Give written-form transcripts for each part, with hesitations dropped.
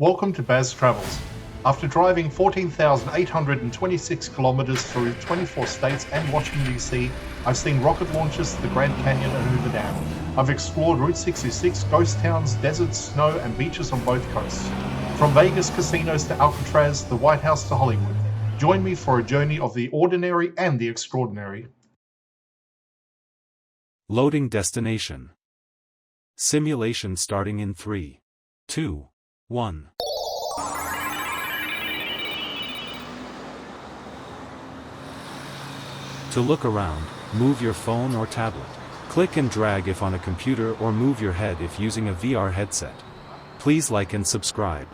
Welcome to Baz Travels. After driving 14,826 kilometers through 24 states and Washington, D.C., I've seen rocket launches to the Grand Canyon and Hoover Dam. I've explored Route 66, ghost towns, deserts, snow, and beaches on both coasts. From Vegas casinos to Alcatraz, the White House to Hollywood. Join me for a journey of the ordinary and the extraordinary. Loading destination. Simulation starting in 3, 2, 1. To look around, move your phone or tablet. Click and drag if on a computer or move your head if using a VR headset. Please like and subscribe.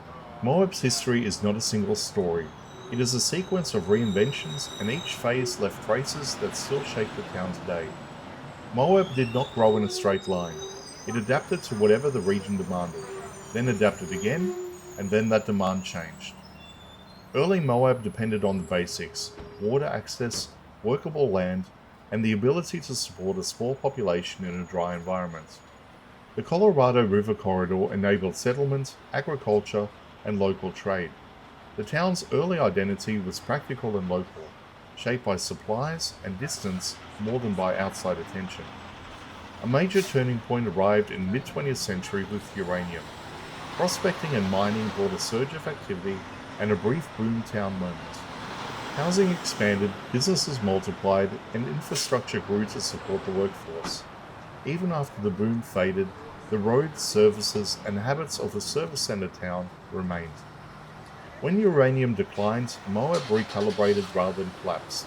Moab's history is not a single story. It is a sequence of reinventions, and each phase left traces that still shape the town today. Moab did not grow in a straight line. It adapted to whatever the region demanded, then adapted again, and then that demand changed. Early Moab depended on the basics: water access, workable land, and the ability to support a small population in a dry environment. The Colorado River corridor enabled settlement, agriculture, and local trade. The town's early identity was practical and local, shaped by supplies and distance more than by outside attention. A major turning point arrived in the mid-20th century with uranium. Prospecting and mining brought a surge of activity and a brief boomtown moment. Housing expanded, businesses multiplied, and infrastructure grew to support the workforce. Even after the boom faded, the roads, services, and habits of a service center town remained. When uranium declined, Moab recalibrated rather than collapsed.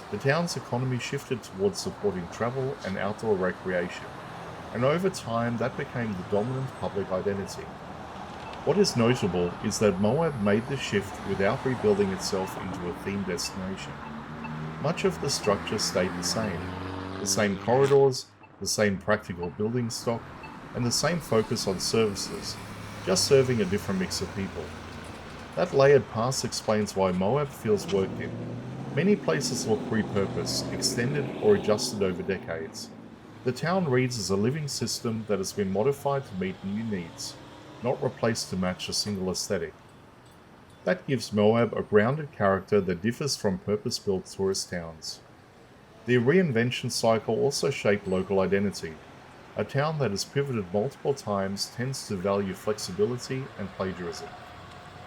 The town's economy shifted towards supporting travel and outdoor recreation, and over time that became the dominant public identity. What is notable is that Moab made the shift without rebuilding itself into a themed destination. Much of the structure stayed the same corridors, the same practical building stock, and the same focus on services, just serving a different mix of people. That layered past explains why Moab feels worked in. Many places look repurposed, extended, or adjusted over decades. The town reads as a living system that has been modified to meet new needs, not replaced to match a single aesthetic. That gives Moab a grounded character that differs from purpose-built tourist towns. The reinvention cycle also shaped local identity. A town that has pivoted multiple times tends to value flexibility and plagiarism.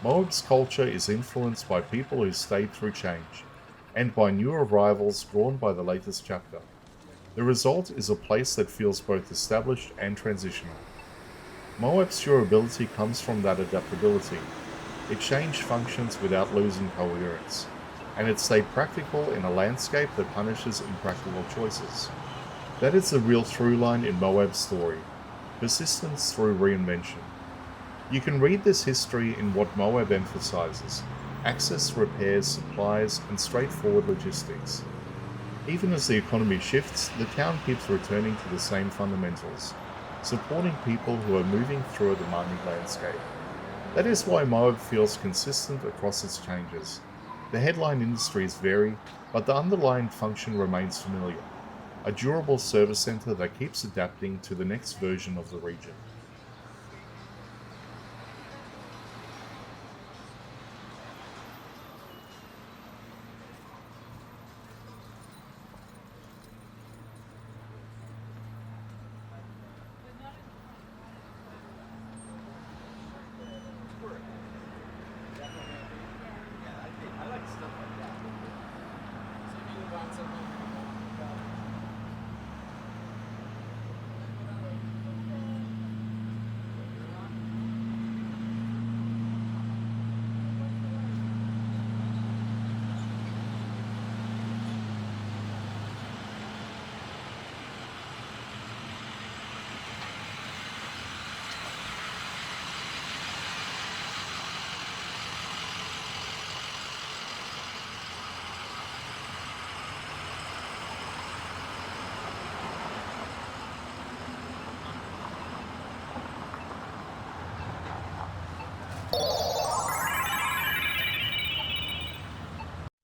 Moab's culture is influenced by people who stayed through change, and by new arrivals drawn by the latest chapter. The result is a place that feels both established and transitional. Moab's durability comes from that adaptability. It changed functions without losing coherence, and it stayed practical in a landscape that punishes impractical choices. That is the real through line in Moab's story: persistence through reinvention. You can read this history in what Moab emphasizes: access, repairs, supplies, and straightforward logistics. Even as the economy shifts, the town keeps returning to the same fundamentals: supporting people who are moving through a demanding landscape. That is why Moab feels consistent across its changes. The headline industries vary, but the underlying function remains familiar: a durable service center that keeps adapting to the next version of the region.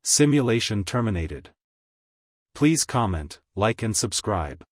Simulation terminated. Please comment, like and subscribe.